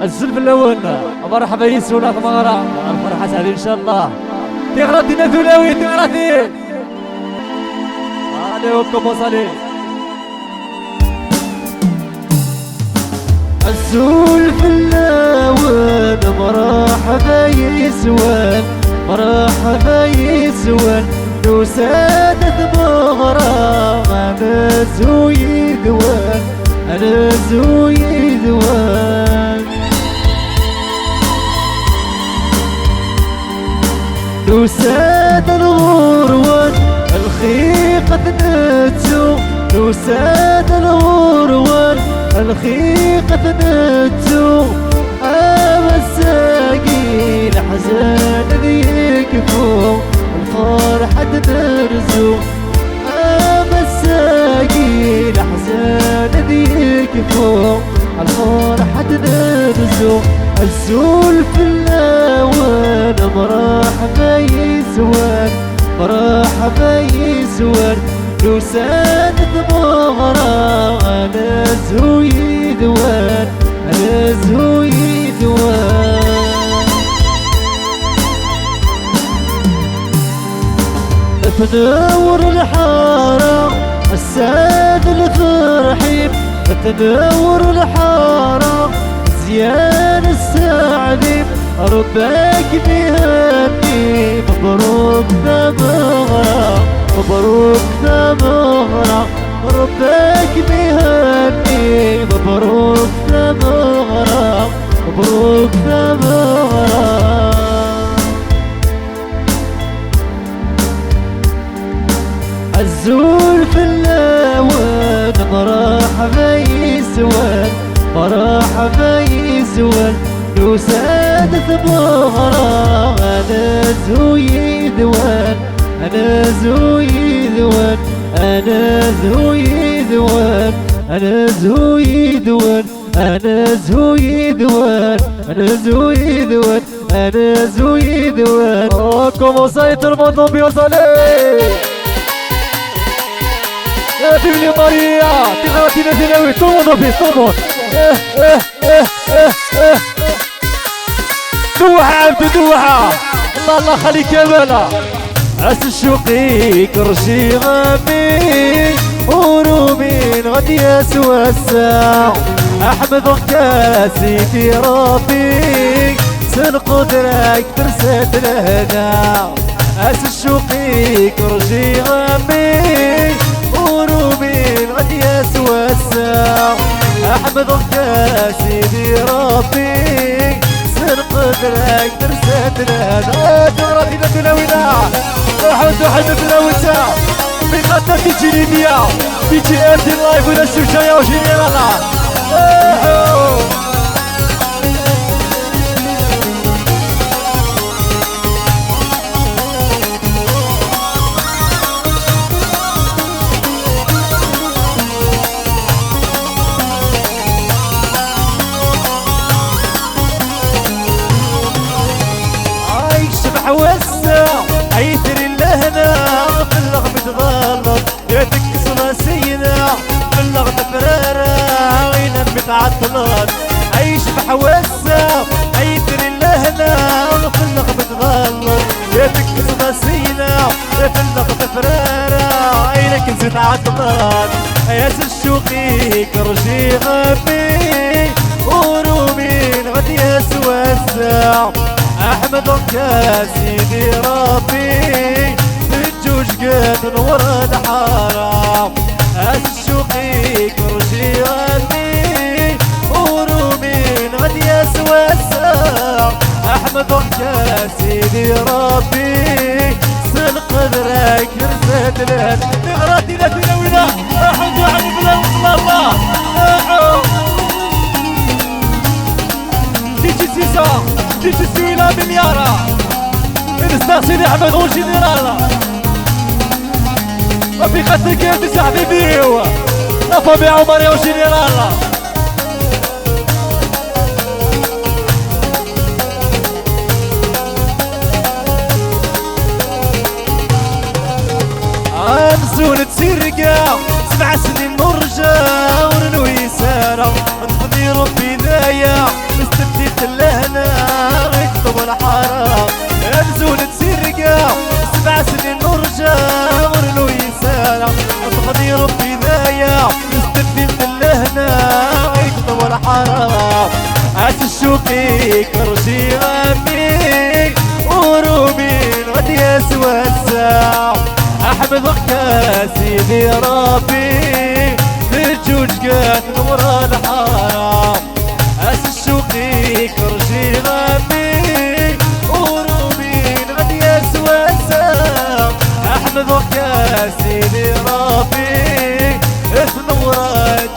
الزلف الاول مرحبا يسونا ثمارة الفرحة سعيدة ان شاء الله. تغراتينا ثلاوي تغراتي عليكم وصلي الزلف الاول مرحبا يسوان مرحبا يسوان لو سادت مغرى انا زوي ذوان انا زوي ذوان لو ساد الغروان الخيقة نتسو لو ساد الغروان الخيقة نتسو الساقي الحزان ذيكفو الفرحة نرزو الساقي الحزان ذيكفو الفرحة نرزو الزلف الاول مرحبا يسوان مرحبا يسوان لو سادت مغرى انا زوي ذوان انا زوي ذوان تدور الحارة الساد الفرحيب تدور الحارة زيان السعدي ربك بهني مبروك ثمغرة مبروك ثمغرة ربك بهني مبروك ثمغرة مبروك ثمغرة الزلف الاول مرحبا يسوان مرحبا يسوان لو سادت مغرى انا زوي ذوان انا زوي ذوان انا زوي ذوان انا زوي ذوان انا زوي ذوان انا زوي ذوان انا زوي ذوان كومو سايت الموندو بيوصلي بيبلي ماريا تغراتينا ثانوي تومو بيس تومو دوحة عبدو دوحة الله الله خليك يا مالا عس الشوقي كرشي غامي ورومين غادي يسوى الساع احمد وكاسي في ربي سن قدرك ترسات الهنا عس الشوقي كرشي غامي ورومين غادي يسوى الساع احمد وكاسي في ربي قدرك ترسات لهذا تغراتينا تلاوينا راحت واحد تلاويتا بخطة تيجي ليبيا تيجي ارتي لايف ولا الشوشايا وجينيرالا حوسنا عيثر اللهنا في اللغم تغلط يدك صلاسينا في اللغم فرارة عينا متعطلات عيش بحوسنا عيثر اللهنا في اللغم تغلط يدك صلاسينا في اللغم فرارة عينك نسيت عطلات ياس الشوقي كرجي غبي ورومين غادي يسوى الساع احمد وكاسي في ربي الجوج قد نور الحرام الشوقي كرشي غني ورومين غادي يسوى الساع احمد وكاسي في ربي سن قدرك رسات لهن نغراتينا تلاوينا احمد وعلي بلا وصل الله تيجي سيسا تيجي سوينا بميارة نستغ سيدي احمد وجنرال ما في خاطر كيف تسحبي بيو رفا عمر وجنرال امسون تسرقا 7 سنين نرجع وننوي سارة نقضي ربي نايا الحرام عاش الشوقي كرشي غامي ورومين غادي يسوى الساعة احمدك يا سيدي ربي في الجوج كان نور الحرام عاش الشوقي كرشي غامي ورومين غادي يسوى الساعة احمدك يا سيدي ربي تنور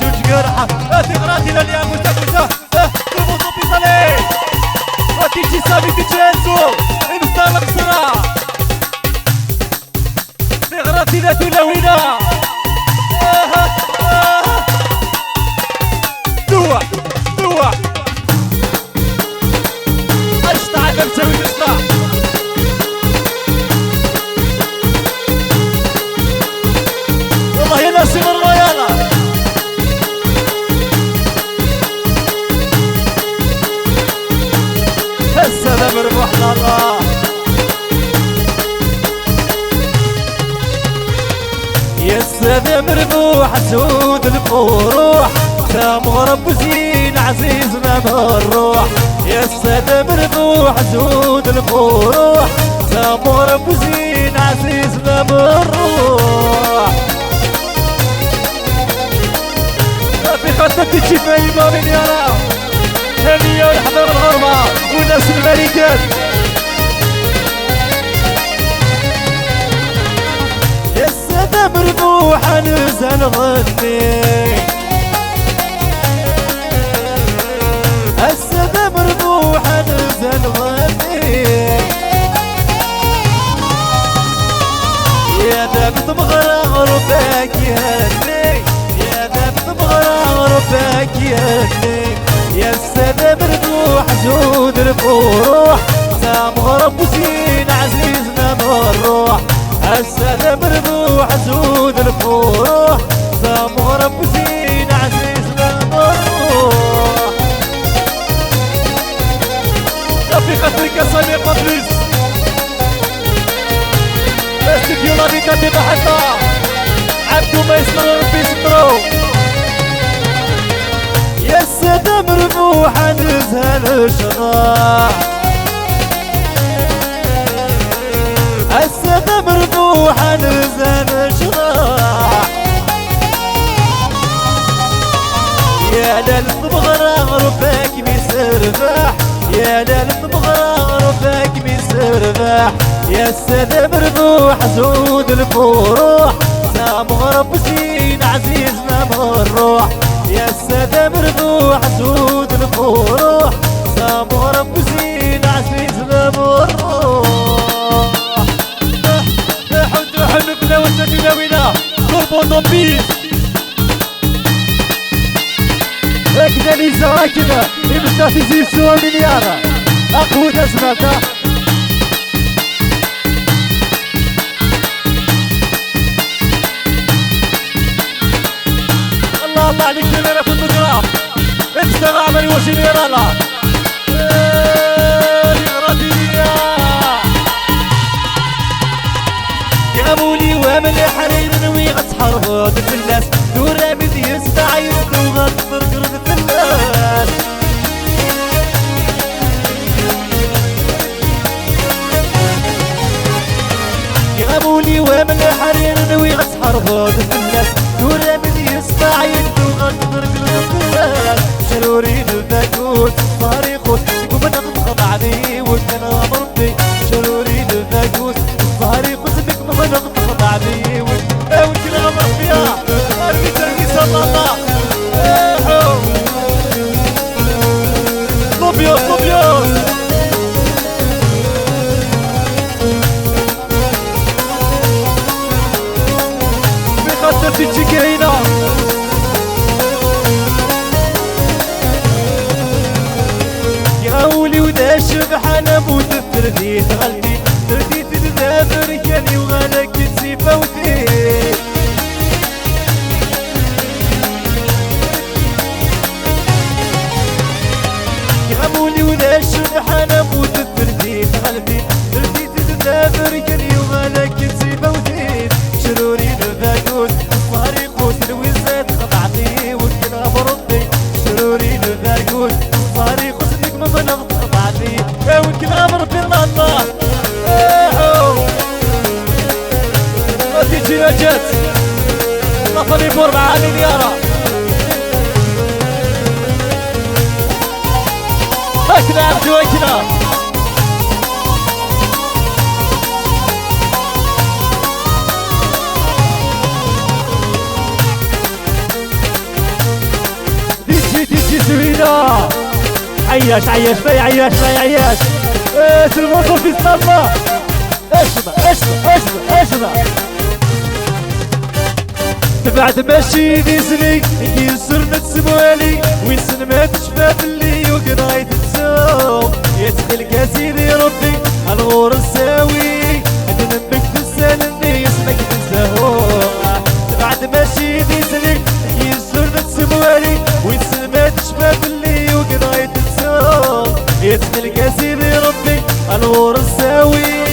جوج قرحة تغراتي لليام وتاكوتا تربطو بيطالي وتيجي سامي تيجانسو انستالك سرعة تغراتي لا تلاوينا دوا دوا اشتع نمسوي نشتع والله يا ناس مرة يلا السلام ربحنا الله يا السلام ربوح سود الفروح سامور ابو زين عزيزنا بالروح يا السلام ربوح سود الفروح سامور ابو زين عزيزنا بالروح في خطة تجي في ايمان يا رب هنية والحضر الغربة والناس الملكات يا السادة مربوحة نزل غني السادة مربوحة نزل غني يا دابت مغرغر باكياني يا دابت مغرغر باكياني يا السلام ربوح زود الفروح سامغ رب زين عزيزنا بالروح السلام ربوح زود الفروح سامغ رب زين عزيزنا بالروح رفيق افريكا سمير مطريس استديو لابيكا دي بحطة عبدو ما يسمر ربي يسترو يا السادة مربوحة نزهل شراع السادة مربوحة نزهل شراع يا لالف بغرا رباك بيسرباح يا لالف بغرا رباك بيسرباح يا السادة مربوحة زود الفروح سامغ رب زين عزيزنا بالروح يا السادة مربوح زود الفروح سامو رب زين عزيزنا بالروح حد حنبنا وسجنا وينا قربو طبيس هكذا ليزا هكذا يبسا تزيل سوى مليارة أقوى أزمة الله عليك جميلة في النقرة اشتغل عملي وشنيرة لا يا مولي وامل حرير نوي غتحر غاد في الناس دورا بدي يستعيد وغتفر قرد في الناس يا مولي وامل حرير نوي غتحر غاد في الناس دورا بدي يستعيد وغتفر قرد في الناس شروري الفاكوت صاري خوت تقوم نغض علي وكان مربي شروري الفاكوت صاري خوت بك ما نغض علي وكان مربي ارمي تركي صلى الله صوبيوس صوبيوس بخاطر تجيك هنا قولي ودا شبح انا موت ترديت غلبي ترديت تدابر كاني وغالك تسي فوتي يا مولي ودا شبح انا موت ترديت غلبي ترديت تدابر كاني وغالك تسي فوتي شروري الفاكوت الصهري قوت الوزات خضعتي وكنا برضي شروري شروري نذاكون صاري خصنك مبلغ طبعني وكلام ربي الله تيجي يا جات طفلي بور مع مليارة هكذا عبدو هكذا تيجي زوينة عياش عياش ما يعياش ما يعياش الموضوع في الصلاة اشبع بعد ماشي نزلي يسرنا تسموالي ويسن ما تشباب اللي وقرايت الزوم يدخل كاسيري ربي الغور الساوي ذنبك تسالني اسمك تنساهو بعد ماشي نزلي يسرنا تسموالي ويسن ما تشباب اللي وقرايت الزوم يدخل كاسيري ربي الغور الساوي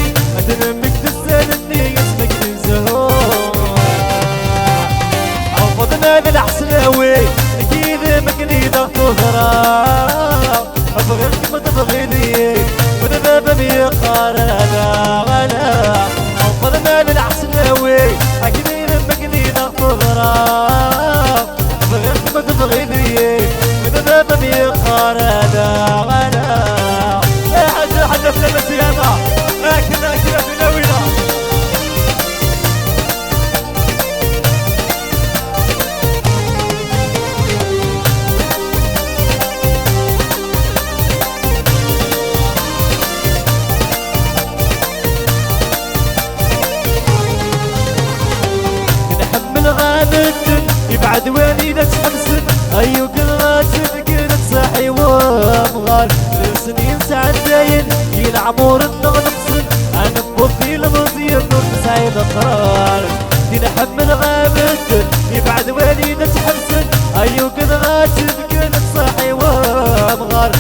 ذنبك تسالني اسمك تنساهو هذا الحسناوي اكيد مكني ضغط وغرام ابغيك ما تبغيني وانا بابا بيقار انا فضنا الحسناوي اكيد مكني ضغط وغرام ابغيك ما تبغيني وانا بابا بيقار انا حاجه في المسيانه كذا في ناوينا يبعد والدك حمسن ايو كراتك كنت صاحي وامغال سنين ساعات داين يلعبور النغنقسن انا بوفي المضير سعيد اقرار نحمل غابت يبعد والدك حمسن ايو كراتك كنت صاحي وامغال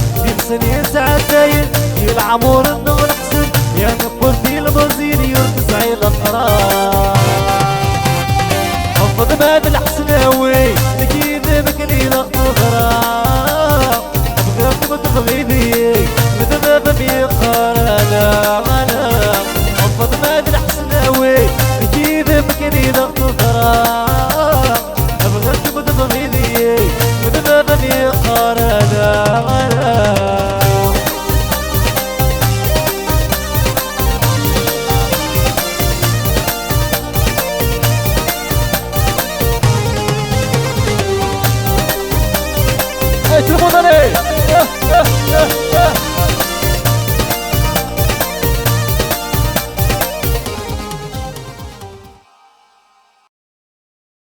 سنين ساعات داين يلعبور النغنقسن يا بوفي المضير سعيد اقرار فض باب الحسناوي اكيد مكني ضغط غرام ابغاك ما تبغيني مثل بابا بيقار انا فض باب الحسناوي اكيد مكني ضغط غرام ابغاك ما تبغيني مثل بابا بيقار انا tout le monde allez